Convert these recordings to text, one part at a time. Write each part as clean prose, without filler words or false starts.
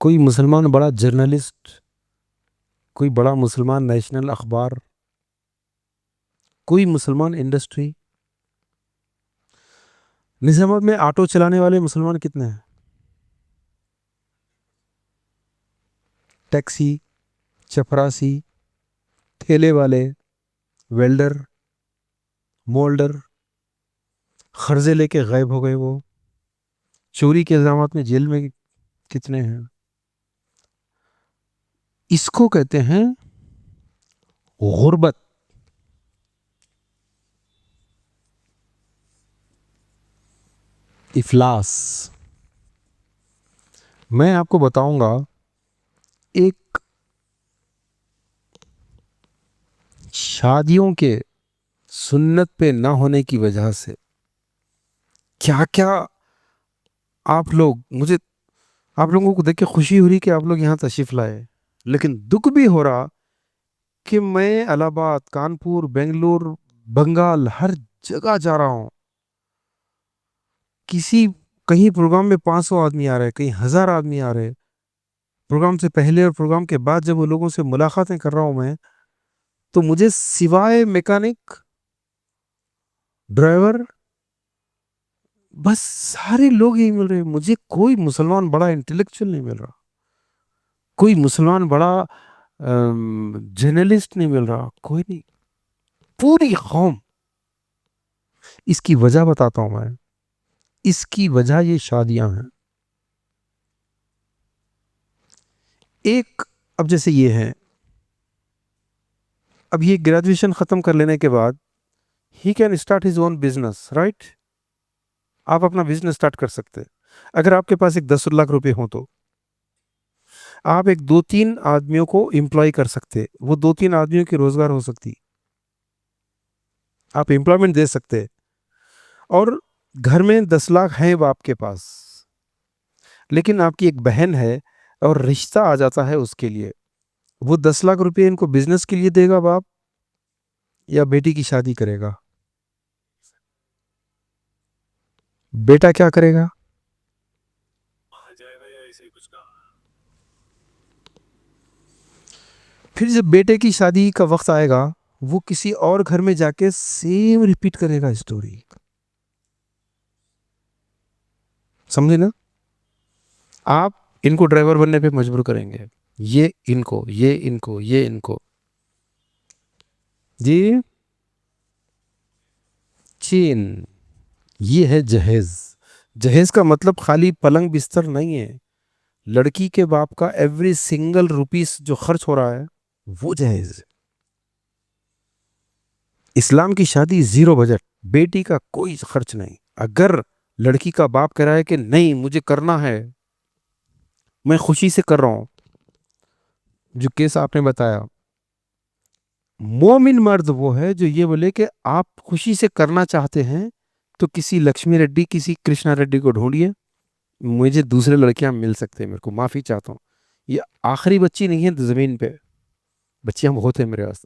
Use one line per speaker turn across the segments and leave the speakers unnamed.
کوئی مسلمان بڑا جرنلسٹ، کوئی بڑا مسلمان نیشنل اخبار، کوئی مسلمان انڈسٹری. نظام آباد میں آٹو چلانے والے مسلمان کتنے ہیں؟ ٹیکسی، چپراسی، ٹھیلے والے، ویلڈر، مولڈر، قرضے لے کے غائب ہو گئے. وہ چوری کے الزامات میں جیل میں کتنے ہیں؟ اس کو کہتے ہیں غربت. افلاس. میں آپ کو بتاؤں گا ایک شادیوں کے سنت پہ نہ ہونے کی وجہ سے کیا کیا آپ لوگوں کو دیکھ کے خوشی ہو رہی کہ آپ لوگ یہاں تشریف لائے، لیکن دکھ بھی ہو رہا کہ میں الہ آباد، کانپور، بنگلور، بنگال ہر جگہ جا رہا ہوں. کہیں پروگرام میں 500 آدمی آ رہے، کہیں 1000 آدمی آ رہے. پروگرام سے پہلے اور پروگرام کے بعد جب وہ لوگوں سے ملاقاتیں کر رہا ہوں میں، تو مجھے سوائے میکینک، ڈرائیور، بس سارے لوگ یہی مل رہے. مجھے کوئی مسلمان بڑا انٹلیکچوئل نہیں مل رہا، کوئی مسلمان بڑا جرنلسٹ نہیں مل رہا، کوئی نہیں. پوری قوم. اس کی وجہ بتاتا ہوں میں. اس کی وجہ یہ شادیاں ہیں. ایک اب جیسے یہ ہے، اب یہ گریجویشن ختم کر لینے کے بعد he can start his own business, right? آپ اپنا بزنس اسٹارٹ کر سکتے. اگر آپ کے پاس ایک 10 لاکھ روپے ہوں تو آپ ایک 2-3 آدمیوں کو امپلائی کر سکتے. وہ 2-3 آدمیوں کی روزگار ہو سکتی، آپ امپلائمنٹ دے سکتے. اور گھر میں 10 لاکھ ہیں آپ کے پاس، لیکن آپ کی ایک بہن ہے اور رشتہ آ جاتا ہے اس کے لیے. وہ 10 لاکھ روپے ان کو بزنس کے لیے دے گا باپ، یا بیٹی کی شادی کرے گا؟ بیٹا کیا کرے گا؟ پھر جب بیٹے کی شادی کا وقت آئے گا، وہ کسی اور گھر میں جا کے سیم ریپیٹ کرے گا اسٹوری. سمجھے نا؟ آپ ان کو ڈرائیور بننے پہ مجبور کریں گے، یہ ان کو، یہ ان کو، یہ ان کو. جی چین. یہ ہے جہیز. جہیز کا مطلب خالی پلنگ بستر نہیں ہے. لڑکی کے باپ کا ایوری سنگل روپیس جو خرچ ہو رہا ہے وہ جہیز ہے. اسلام کی شادی 0 بجٹ، بیٹی کا کوئی خرچ نہیں. اگر لڑکی کا باپ کہہ رہا ہے کہ نہیں مجھے کرنا ہے، میں خوشی سے کر رہا ہوں، جو کیس آپ نے بتایا، مومن مرد وہ ہے جو یہ بولے کہ آپ خوشی سے کرنا چاہتے ہیں تو کسی لکشمی ریڈی، کسی کرشنا ریڈی کو ڈھونڈیے، مجھے دوسرے لڑکیاں مل سکتے ہیں، میرے کو معافی چاہتا ہوں، یہ آخری بچی نہیں ہے زمین پہ، بچیاں بہت ہیں میرے پاس.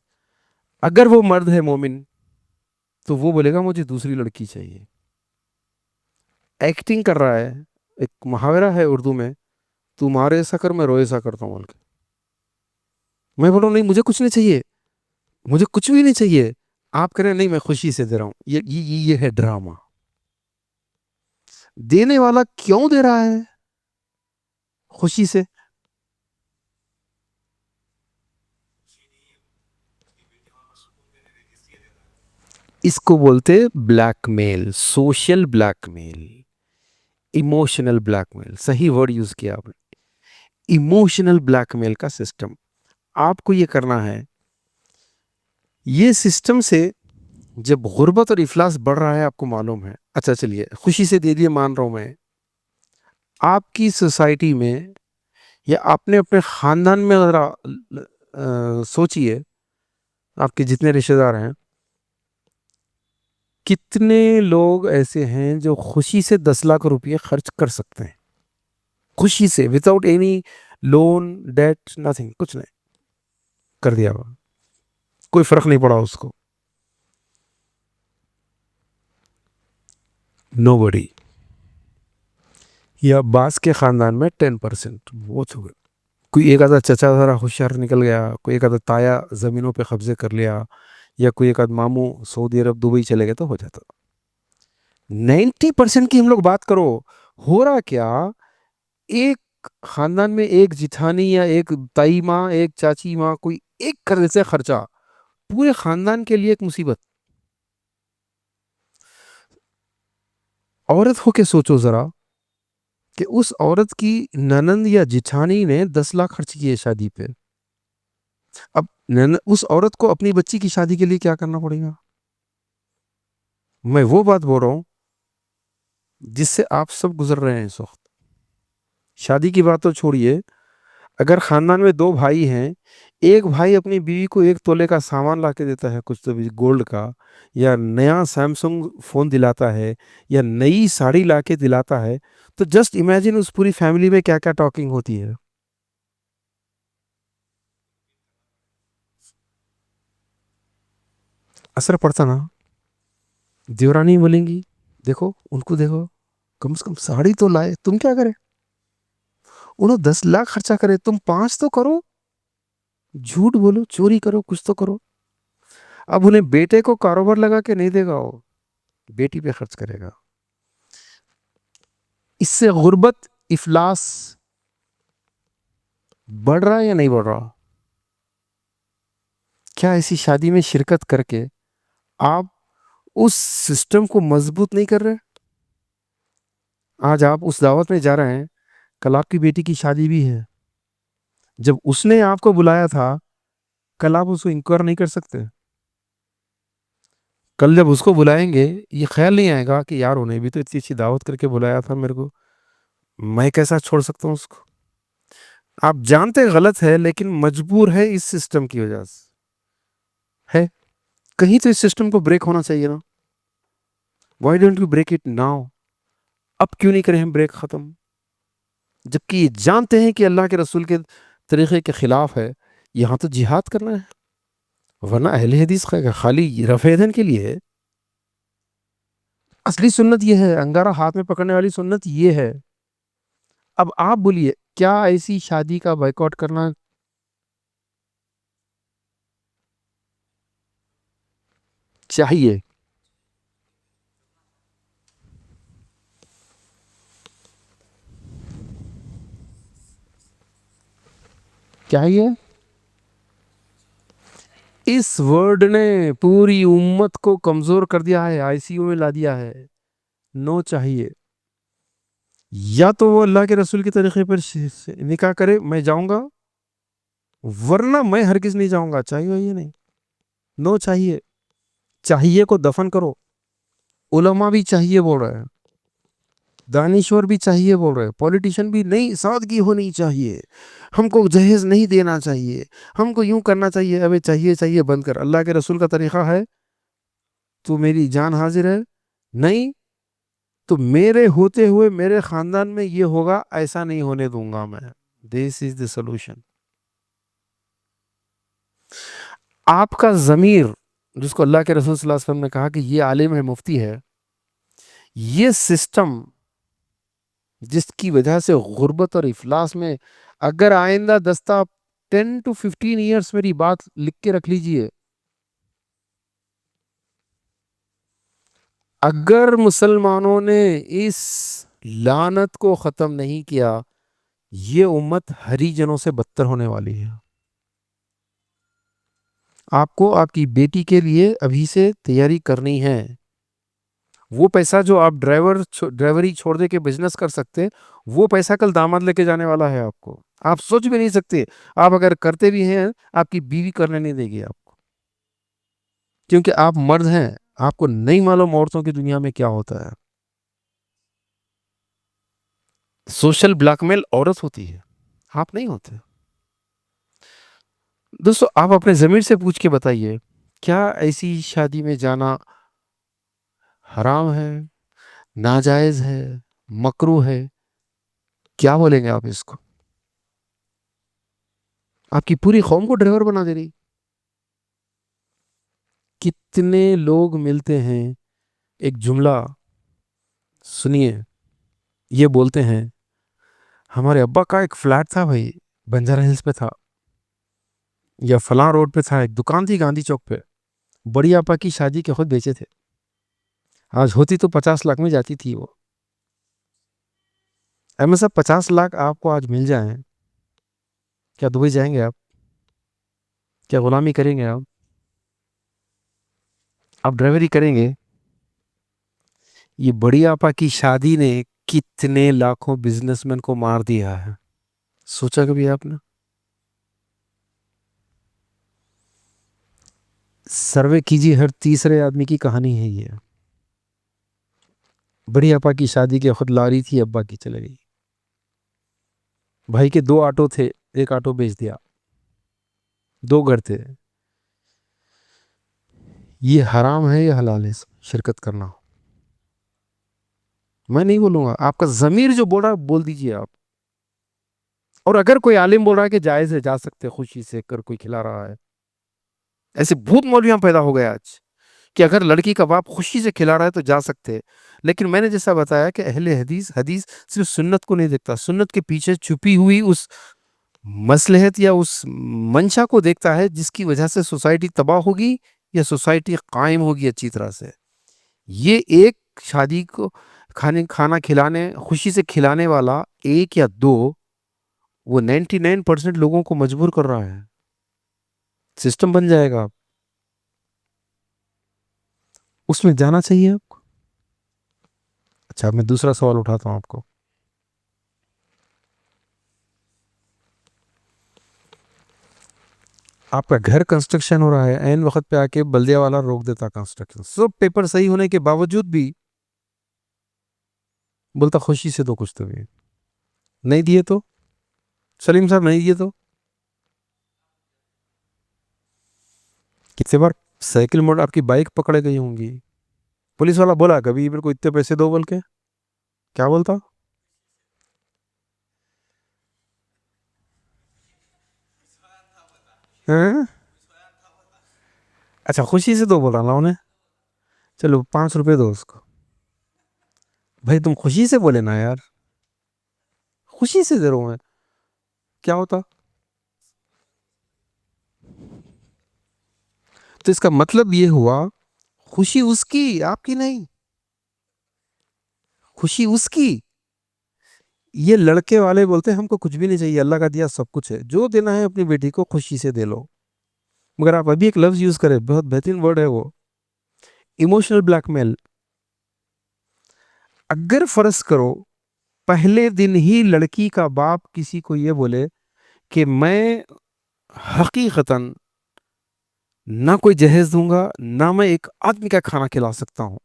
اگر وہ مرد ہے مومن تو وہ بولے گا مجھے دوسری لڑکی چاہیے. ایکٹنگ کر رہا ہے. ایک محاورہ ہے اردو میں، تو مارے ایسا کر میں روئے ایسا کرتا ہوں. میں بول رہا ہوں نہیں مجھے کچھ نہیں چاہیے، مجھے کچھ بھی نہیں چاہیے. آپ کہہ رہے ہیں نہیں میں خوشی سے دے رہا ہوں. یہ ہے ڈرامہ. دینے والا کیوں دے رہا ہے خوشی سے؟ اس کو بولتے بلیک میل، سوشل بلیک میل، ایموشنل بلیک میل. صحیح ورڈ یوز کیا آپ نے، ایموشنل بلیک میل کا سسٹم. آپ کو یہ کرنا ہے. یہ سسٹم سے جب غربت اور افلاس بڑھ رہا ہے آپ کو معلوم ہے. اچھا چلیے خوشی سے دے دیے، مان رہا ہوں میں. آپ کی سوسائٹی میں یا اپنے خاندان میں ذرا سوچئے، آپ کے جتنے رشتہ دار ہیں کتنے لوگ ایسے ہیں جو خوشی سے 10 لاکھ روپے خرچ کر سکتے ہیں؟ خوشی سے، without any loan, date, nothing, کچھ نہیں، کر دیا وہ، کوئی فرق نہیں پڑا اس کو. نو بڈی. یا بعض کے خاندان میں 10%، بہت ہو گئے. کوئی ایک آدھا چچا ذرا ہوشیار نکل گیا، کوئی ایک آدھا تایا زمینوں پہ قبضے کر لیا، یا کوئی ایک آدھ ماموں سعودی عرب دبئی چلے گئے تو ہو جاتا. 90% کی ہم لوگ بات کرو. ہو رہا کیا، ایک خاندان میں ایک جٹھانی یا ایک تائی ماں، ایک چاچی ماں، کوئی ایک کر دیتے خرچہ، پورے خاندان کے لیے ایک مصیبت. عورت ہو کے سوچو ذرا کہ اس عورت کی ننند یا جٹھانی نے 10 لاکھ خرچ کیے شادی پہ. اب اس عورت کو اپنی بچی کی شادی کے لیے کیا کرنا پڑے گا؟ میں وہ بات بول رہا ہوں جس سے آپ سب گزر رہے ہیں اس وقت. شادی کی بات تو چھوڑیے، اگر خاندان میں 2 بھائی ہیں، ایک بھائی اپنی بیوی کو 1 تولے کا سامان لا کے دیتا ہے، کچھ تو بھی گولڈ کا، یا نیا سیمسنگ فون دلاتا ہے، یا نئی ساڑی لا کے دلاتا ہے، تو جسٹ امیجن اس پوری فیملی میں کیا کیا ٹاکنگ ہوتی ہے. اثر پڑتا نا. دیورانی بولیں گی دیکھو ان کو دیکھو، کم سے کم ساڑی تو لائے، تم کیا کرے؟ انہوں 10 لاکھ خرچہ کرے، تم 5 تو کرو. جھوٹ بولو، چوری کرو، کچھ تو کرو. اب انہیں بیٹے کو کاروبار لگا کے نہیں دے گا، وہ بیٹی پہ خرچ کرے گا. اس سے غربت، افلاس بڑھ رہا ہے یا نہیں بڑھ رہا؟ کیا ایسی شادی میں شرکت کر کے آپ اس سسٹم کو مضبوط نہیں کر رہے؟ آج آپ اس دعوت میں جا رہے ہیں، کل آپ کی بیٹی کی شادی بھی ہے. جب اس نے آپ کو بلایا تھا، کل آپ اس کو انکار نہیں کر سکتے. کل جب اس کو بلائیں گے، یہ خیال نہیں آئے گا کہ یار انہیں بھی تو اتنی اچھی دعوت کر کے بلایا تھا میرے کو، میں کیسا چھوڑ سکتا ہوں اس کو؟ آپ جانتے غلط ہے، لیکن مجبور ہے اس سسٹم کی وجہ سے ہے. کہیں تو اس سسٹم کو بریک ہونا چاہیے نا. Why don't you break it now? اب کیوں نہیں کریں ہم بریک ختم، جبکہ یہ جانتے ہیں کہ اللہ کے رسول کے طریقے کے خلاف ہے. یہاں تو جہاد کرنا ہے، ورنہ اہل حدیث خالی رفع دین کے لیے ہے. اصلی سنت یہ ہے، انگارہ ہاتھ میں پکڑنے والی سنت یہ ہے. اب آپ بولیے، کیا ایسی شادی کا بائیکاٹ کرنا چاہیے؟ چاہیے. اس ورڈ نے پوری امت کو کمزور کر دیا ہے، آئی سی یو میں لا دیا ہے. نو چاہیے. یا تو وہ اللہ کے رسول کے طریقے پر نکاح کرے، میں جاؤں گا، ورنہ میں ہرگز نہیں جاؤں گا. چاہیے یہ نہیں. نو چاہیے. چاہیے کو دفن کرو. علماء بھی چاہیے بول رہے ہیں، دانشور بھی چاہیے بول رہے ہیں، پولیٹیشین بھی نہیں. سادگی ہونی چاہیے، ہم کو جہیز نہیں دینا چاہیے، ہم کو یوں کرنا چاہیے. ابے چاہیے چاہیے بند کر. اللہ کے رسول کا طریقہ ہے، تو میری جان حاضر ہے، نہیں تو میرے ہوتے ہوئے میرے خاندان میں یہ ہوگا، ایسا نہیں ہونے دوں گا میں. دس از دی سولوشن. آپ کا ضمیر، جس کو اللہ کے رسول صلی اللہ علیہ وسلم نے کہا کہ یہ عالم ہے، مفتی ہے، یہ سسٹم جس کی وجہ سے غربت اور افلاس میں، اگر آئندہ 10 to 15 ایئرس میری بات لکھ کے رکھ لیجئے، اگر مسلمانوں نے اس لعنت کو ختم نہیں کیا، یہ امت ہری جنوں سے بدتر ہونے والی ہے. آپ کو آپ کی بیٹی کے لیے ابھی سے تیاری کرنی ہے. وہ پیسہ جو آپ ڈرائیوری چھوڑ دے کے بزنس کر سکتے، وہ پیسہ کل داماد لے کے جانے والا ہے آپ کو. آپ سوچ بھی نہیں سکتے. آپ اگر کرتے بھی ہیں، آپ کی بیوی کرنے نہیں دے گی آپ کو، کیونکہ آپ مرد ہیں. آپ کو نہیں معلوم عورتوں کی دنیا میں کیا ہوتا ہے. سوشل بلیک میل عورت ہوتی ہے، آپ نہیں ہوتے. دوستو، آپ اپنے ضمیر سے پوچھ کے بتائیے، کیا ایسی شادی میں جانا حرام ہے، ناجائز ہے، مکروہ ہے؟ کیا بولیں گے آپ اس کو؟ آپ کی پوری قوم کو ڈرائیور بنا دے رہی. کتنے لوگ ملتے ہیں، ایک جملہ سنیے، یہ بولتے ہیں ہمارے ابا کا ایک فلیٹ تھا بھائی، بنجارا ہلز پہ تھا یا فلاں روڈ پہ تھا، ایک دکان تھی گاندھی چوک پہ، بڑی آپا کی شادی کے خود بیچے تھے، آج ہوتی تو 50 لاکھ میں جاتی تھی وہ۔ احمد صاحب 50 لاکھ آپ کو آج مل جائیں، کیا دبئی جائیں گے آپ؟ کیا غلامی کریں گے آپ ڈرائیوری کریں گے؟ یہ بڑی آپا کی شادی نے کتنے لاکھوں بزنس مین کو مار دیا ہے، سوچا کبھی آپ نے؟ سروے کیجیے، ہر تیسرے آدمی کی کہانی ہے یہ۔ بڑی آپا کی شادی کے خود لاری تھی، ابا کی چلے گئی، بھائی کے 2 آٹو تھے، ایک آٹو بیچ دیا، 2 گھر تھے۔ یہ حرام ہے یا حلال ہے شرکت کرنا؟ میں نہیں بولوں گا، آپ کا ضمیر جو بول رہا ہے بول دیجئے آپ۔ اور اگر کوئی عالم بول رہا ہے کہ جائز ہے، جا سکتے خوشی سے، اگر کوئی کھلا رہا ہے، ایسے بہت مولویاں پیدا ہو گئے آج کہ اگر لڑکی کا باپ خوشی سے کھلا رہا ہے تو جا سکتے۔ لیکن میں نے جیسا بتایا کہ اہل حدیث صرف سنت کو نہیں دیکھتا، سنت کے پیچھے چھپی ہوئی اس مصلحت یا اس منشا کو دیکھتا ہے جس کی وجہ سے سوسائٹی تباہ ہوگی یا سوسائٹی قائم ہوگی اچھی طرح سے۔ یہ ایک شادی کو کھانا کھلانے، خوشی سے کھلانے والا ایک یا دو، وہ 99% لوگوں کو مجبور کر رہا ہے، سسٹم بن جائے گا، اس میں جانا چاہیے آپ کو۔ اچھا، میں دوسرا سوال اٹھاتا ہوں آپ کو۔ آپ کا گھر کنسٹرکشن ہو رہا ہے، عین وقت پہ آ کے بلدیہ والا روک دیتا کنسٹرکشن، سب پیپر صحیح ہونے کے باوجود بھی بولتا خوشی سے دو، کچھ تو بھی نہیں دیے تو سلیم صاحب نہیں دیے تو کتنے بار سائیکل موڑ آپ کی بائک پکڑے گئی ہوں گی، پولیس والا بولا کبھی میرے کو اتنے پیسے دو بول کے؟ کیا بولتا؟ ہاں؟ اچھا، خوشی سے دو بول رہا نا انہیں، چلو 5 روپے دو اس کو۔ بھائی تم خوشی سے بولے نا یار، خوشی سے دے رہا ہوں میں، کیا ہوتا؟ تو اس کا مطلب یہ ہوا خوشی اس کی، آپ کی نہیں، خوشی اس کی۔ یہ لڑکے والے بولتے ہیں ہم کو کچھ بھی نہیں چاہیے، اللہ کا دیا سب کچھ ہے، جو دینا ہے اپنی بیٹی کو خوشی سے دے لو۔ مگر آپ ابھی ایک لفظ یوز کریں، بہت بہترین ورڈ ہے وہ، ایموشنل بلیک میل۔ اگر فرض کرو پہلے دن ہی لڑکی کا باپ کسی کو یہ بولے کہ میں حقیقتاً نہ کوئی جہیز دوں گا، نہ میں ایک آدمی کا کھانا کھلا سکتا ہوں،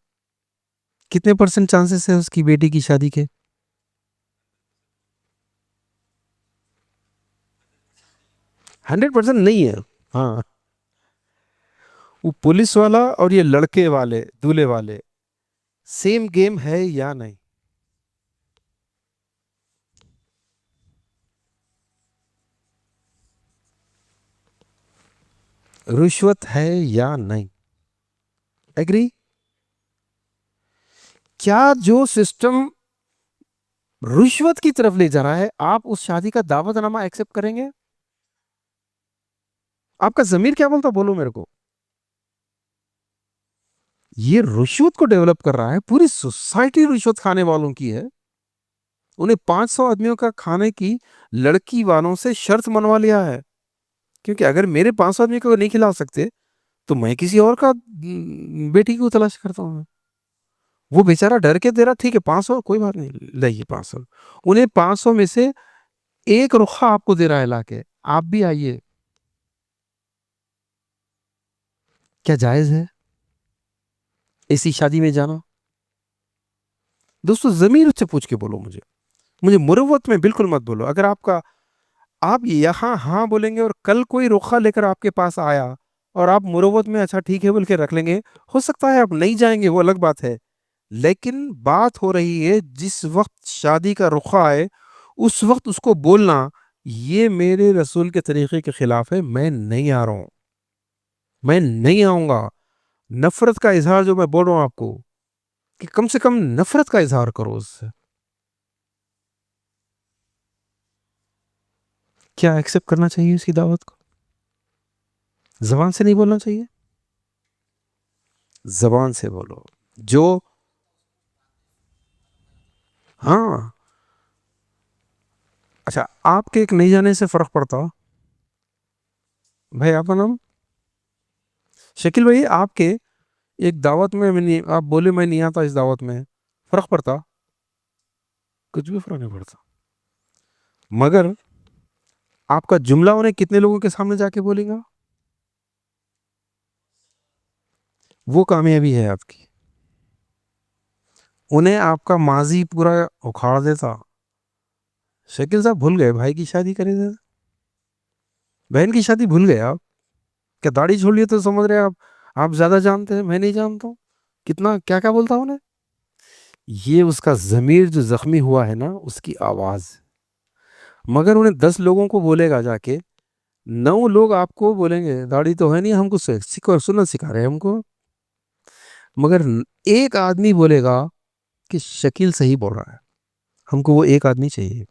کتنے % چانسز ہے اس کی بیٹی کی شادی کے؟ 100% نہیں ہے۔ ہاں، وہ پولیس والا اور یہ لڑکے والے دولہے والے سیم گیم ہے یا نہیں؟ رشوت ہے یا نہیں؟ ایگری؟ کیا جو سسٹم رشوت کی طرف لے جا رہا ہے، آپ اس شادی کا دعوت نامہ ایکسپٹ کریں گے؟ آپ کا ضمیر کیا بولتا، بولو میرے کو۔ یہ رشوت کو ڈیولپ کر رہا ہے، پوری سوسائٹی رشوت کھانے والوں کی ہے، انہیں 500 آدمیوں کا کھانے کی لڑکی والوں سے شرط منوا لیا ہے، کیونکہ اگر میرے 500 آدمی کو نہیں کھلا سکتے تو میں کسی اور کا بیٹی کو تلاش کرتا ہوں۔ وہ بیچارہ ڈر کے دے رہا، ٹھیک ہے 500 کوئی بات نہیں، لائیے 500، انہیں 500 میں سے ایک رخہ آپ کو دے رہا ہے لا کے، آپ بھی آئیے، کیا جائز ہے ایسی شادی میں جانا؟ دوستو ضمیر سے پوچھ کے بولو، مجھے مروت میں بالکل مت بولو۔ اگر آپ یہاں ہاں بولیں گے اور کل کوئی رخہ لے کر آپ کے پاس آیا اور آپ مروت میں اچھا ٹھیک ہے بول کے رکھ لیں گے، ہو سکتا ہے آپ نہیں جائیں گے، وہ الگ بات ہے، لیکن بات ہو رہی ہے جس وقت شادی کا رخہ آئے اس وقت اس کو بولنا یہ میرے رسول کے طریقے کے خلاف ہے، میں نہیں آ رہا ہوں، میں نہیں آؤں گا۔ نفرت کا اظہار جو میں بول رہا ہوں آپ کو، کہ کم سے کم نفرت کا اظہار کرو اس سے۔ کیا ایکسیپٹ کرنا چاہیے اس کی دعوت کو؟ زبان سے نہیں بولنا چاہیے، زبان سے بولو. جو ہاں اچھا، آپ کے ایک نہیں جانے سے فرق پڑتا؟ بھائی آپ کا نام شکیل بھائی، آپ کے ایک دعوت میں نہیں، آپ بولے میں نہیں آتا اس دعوت میں، فرق پڑتا؟ کچھ بھی فرق نہیں پڑتا. مگر آپ کا جملہ انہیں کتنے لوگوں کے سامنے جا کے بولے گا، وہ کامیابی ہے آپ کی. انہیں آپ کا ماضی پورا اکھاڑ دیتا. شکیل صاحب بھول گئے بھائی کی شادی کرے تھے، بہن کی شادی بھول گئے آپ؟ کیا داڑھی چھوڑ لیے تو سمجھ رہے آپ زیادہ جانتے ہیں، میں نہیں جانتا ہوں کتنا کیا کیا بولتا ہوں انہیں. یہ اس کا ضمیر جو زخمی ہوا ہے نا، اس کی آواز. مگر انہیں 10 لوگوں کو بولے گا جا کے، 9 لوگ آپ کو بولیں گے داڑھی تو ہے نہیں، ہم کو سنت سکھا رہے ہیں ہم کو. مگر ایک آدمی بولے گا کہ شکیل صحیح بول رہا ہے، ہم کو وہ ایک آدمی چاہیے.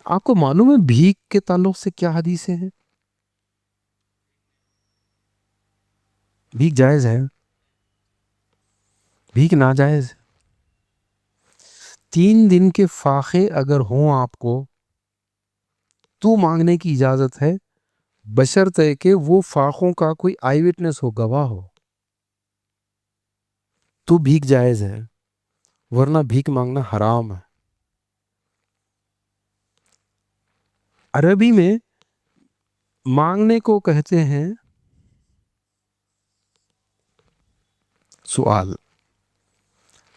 آپ کو معلوم ہے بھیک کے تعلق سے کیا حدیثیں ہیں؟ بھیک جائز ہے، بھیک ناجائز. 3 دن کے فاقے اگر ہوں آپ کو تو مانگنے کی اجازت ہے، بشرطے کہ وہ فاقوں کا کوئی آئی وٹنس ہو، گواہ ہو، تو بھیک جائز ہے، ورنہ بھیک مانگنا حرام ہے. عربی میں مانگنے کو کہتے ہیں سوال.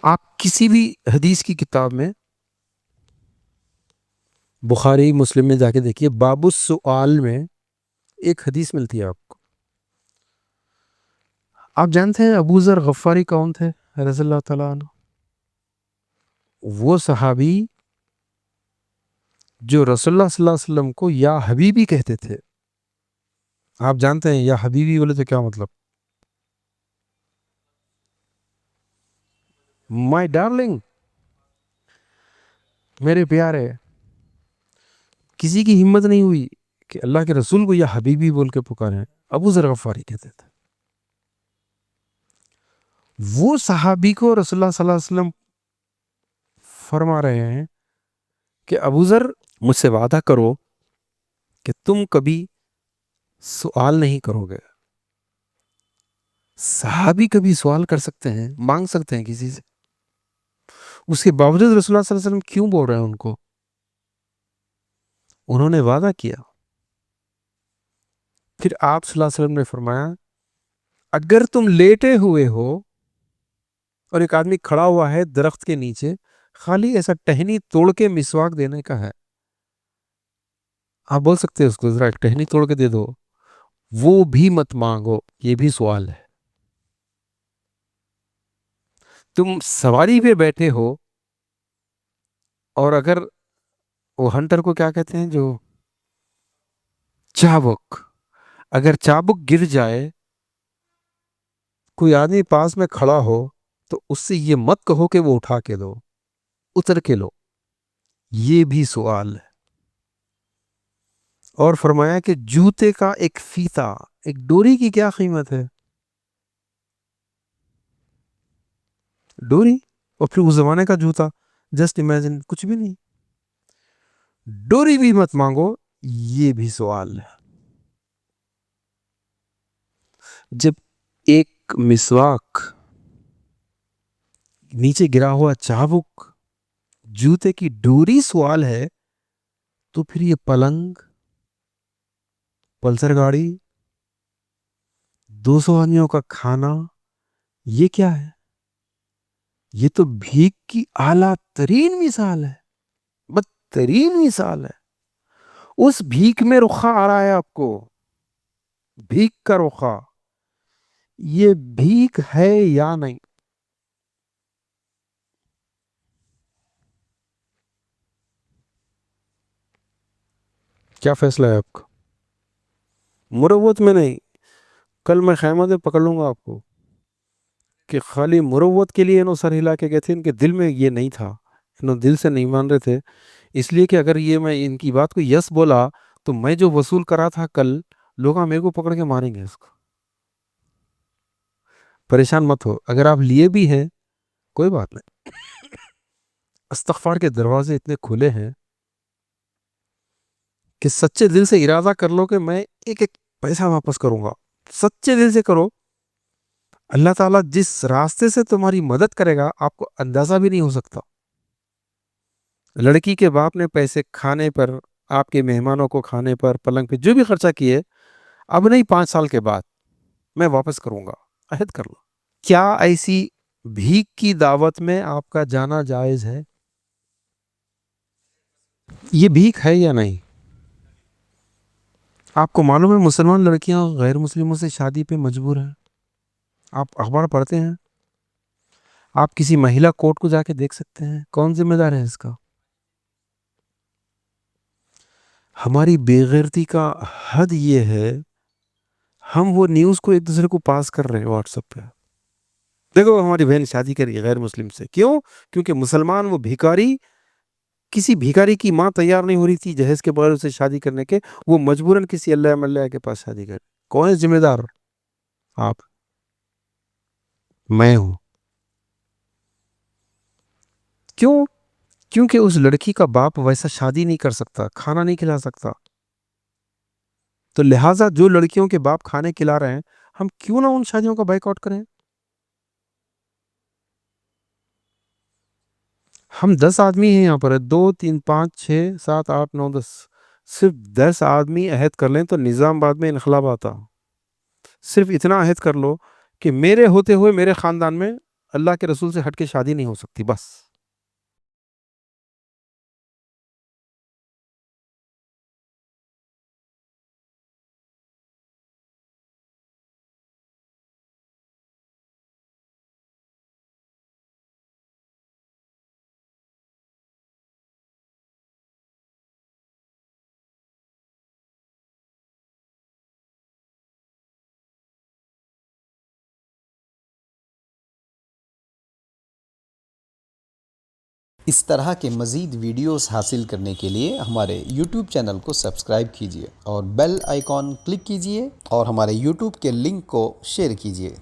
آپ کسی بھی حدیث کی کتاب میں، بخاری مسلم میں جا کے دیکھیے، باب السؤال میں ایک حدیث ملتی ہے آپ کو. آپ جانتے ہیں ابو ذر غفاری کون تھے رضی اللہ تعالیٰ عنہ؟ وہ صحابی جو رسول اللہ صلی اللہ علیہ وسلم کو یا حبیبی کہتے تھے. آپ جانتے ہیں یا حبیبی بولے تو کیا مطلب؟ مائی ڈارلنگ، میرے پیارے. کسی کی ہمت نہیں ہوئی کہ اللہ کے رسول کو یا حبیبی بول کے پکارے. ابو ذر غفاری کہتے تھے. وہ صحابی کو رسول اللہ صلی اللہ علیہ وسلم فرما رہے ہیں کہ ابو ذر مجھ سے وعدہ کرو کہ تم کبھی سوال نہیں کرو گے. صحابی کبھی سوال کر سکتے ہیں، مانگ سکتے ہیں کسی سے، اس کے باوجود رسول اللہ صلی اللہ علیہ وسلم کیوں بول رہے ہیں ان کو؟ انہوں نے وعدہ کیا. پھر آپ صلی اللہ علیہ وسلم نے فرمایا اگر تم لیٹے ہوئے ہو اور ایک آدمی کھڑا ہوا ہے درخت کے نیچے، خالی ایسا ٹہنی توڑ کے مسواک دینے کا ہے، آپ بول سکتے ہیں اس کو ذرا ایک ٹہنی توڑ کے دے دو، وہ بھی مت مانگو. یہ بھی سوال ہے. تم سواری پہ بیٹھے ہو اور اگر وہ ہنٹر کو کیا کہتے ہیں جو چابک، اگر چابک گر جائے، کوئی آدمی پاس میں کھڑا ہو تو اس سے یہ مت کہو کہ وہ اٹھا کے دو، اتر کے لو. یہ بھی سوال ہے. اور فرمایا کہ جوتے کا ایک فیتا، ایک ڈوری کی کیا قیمت ہے؟ ڈوری. اور پھر اس زمانے کا جوتا، جسٹ امیجن، کچھ بھی نہیں. ڈوری بھی مت مانگو. یہ بھی سوال ہے. جب ایک مسواک، نیچے گرا ہوا چابک، جوتے کی ڈوری سوال ہے، تو پھر یہ پلنگ، پلسر گاڑی، 200 آدمیوں کا کھانا، یہ کیا ہے؟ یہ تو بھیک کی اعلیٰ ترین مثال ہے، بدترین مثال ہے. اس بھیک میں رخا آ رہا ہے آپ کو، بھیک کا رخا. یہ بھیک ہے یا نہیں؟ کیا فیصلہ ہے آپ کا؟ مروت میں نہیں، کل میں خیمہ سے پکڑ لوں گا آپ کو کہ خالی مروت کے لیے انہوں سر ہلا کے گئے تھے، ان کے دل میں یہ نہیں تھا. دل سے نہیں مان رہے تھے، اس لیے کہ اگر یہ میں ان کی بات کو یس بولا تو میں جو وصول کرا تھا کل، لوگ میرے کو پکڑ کے ماریں گے اس کو. پریشان مت ہو، اگر آپ لیے بھی ہیں کوئی بات نہیں. استغفار کے دروازے اتنے کھلے ہیں کہ سچے دل سے ارادہ کر لو کہ میں ایک ایک پیسہ واپس کروں گا. سچے دل سے کرو، اللہ تعالیٰ جس راستے سے تمہاری مدد کرے گا آپ کو اندازہ بھی نہیں ہو سکتا. لڑکی کے باپ نے پیسے کھانے پر، آپ کے مہمانوں کو کھانے پر، پلنگ پہ جو بھی خرچہ کیے، اب نہیں 5 سال کے بعد میں واپس کروں گا، عہد کر لو. کیا ایسی بھیک کی دعوت میں آپ کا جانا جائز ہے؟ یہ بھیک ہے یا نہیں؟ آپ کو معلوم ہے مسلمان لڑکیاں غیر مسلموں سے شادی پہ مجبور ہیں؟ آپ اخبار پڑھتے ہیں، آپ کسی مہیلا کورٹ کو جا کے دیکھ سکتے ہیں. کون ذمہ دار ہے اس کا؟ ہماری بے غیرتی کا حد یہ ہے، ہم وہ نیوز کو ایک دوسرے کو پاس کر رہے ہیں واٹس ایپ پہ. دیکھو ہماری بہن شادی کری غیر مسلم سے، کیوں؟ کیونکہ مسلمان وہ بھیکاری، کسی بھیکاری کی ماں تیار نہیں ہو رہی تھی جہیز کے بغیر اسے شادی کرنے کے، وہ مجبوراً کسی اللہ ملیہ کے پاس شادی کر. کون ہے ذمہ دار؟ آپ. میں ہوں. کیوں؟ کیونکہ اس لڑکی کا باپ ویسا شادی نہیں کر سکتا، کھانا نہیں کھلا سکتا. تو لہٰذا جو لڑکیوں کے باپ کھانے کھلا رہے ہیں، ہم کیوں نہ ان شادیوں کا بائیک آؤٹ کریں؟ ہم 10 آدمی ہیں یہاں پر، 2 3 5 6 7 8 9 10، صرف 10 آدمی عہد کر لیں تو نظام آباد میں انقلاب آتا. صرف اتنا عہد کر لو کہ میرے ہوتے ہوئے میرے خاندان میں اللہ کے رسول سے ہٹ کے شادی نہیں ہو سکتی، بس.
اس طرح کے مزید ویڈیوز حاصل کرنے کے لیے ہمارے YouTube چینل کو سبسکرائب کیجیے اور بیل آئیکن کلک کیجیے اور ہمارے YouTube کے لنک کو شیئر کیجیے.